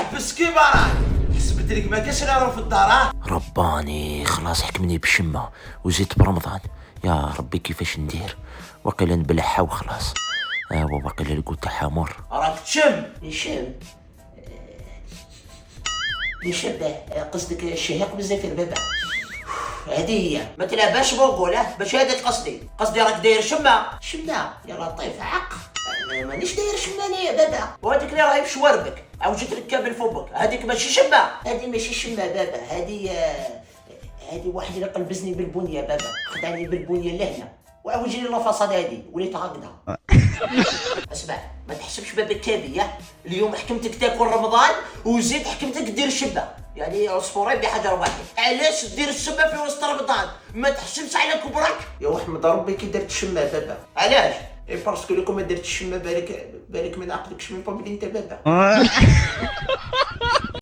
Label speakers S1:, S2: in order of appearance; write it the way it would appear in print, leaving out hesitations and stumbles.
S1: حبس كيما راك، حسبت لك ما كاش غير في الدار.
S2: رباني خلاص حكمني بشمة وزيت برمضان. يا ربي كيفاش ندير؟ وقيلا نبلعها وخلاص. وقيلا القوت تاعها مر.
S1: راك تشم
S3: يشبه قصدك الشهيق بالزفير بابا. هذه هي ما تلعبهاش بونقول باش هذا قصدي راك داير شمه يا لطيف عق. مانيش داير شمه انا يا بابا، وهذيك اللي راهي في شواربك او جيت لك كامل فوقك هذيك ماشي شمه. هذه ماشي شمه بابا، هذه واحد اللي قلبزني بالبنيه بابا، خدعني بالبنيه لهنا وعوج لي لافاصاد هذه وليت هكذا. اسمع ما تحسبش بابا الكابي، اليوم حكمتك تاكل رمضان وزيد حكمتك دير الشبه، يعني عصفورين بحجر واحد. علاش دير الشبه في وسط رمضان؟ ما تحسبش على كبرك يا وحمد ربي كي درت الشمه بابا. علاش؟ باسكو لكم ما درتش الشمه بالك ما نعقدكش من فضل انت بابا.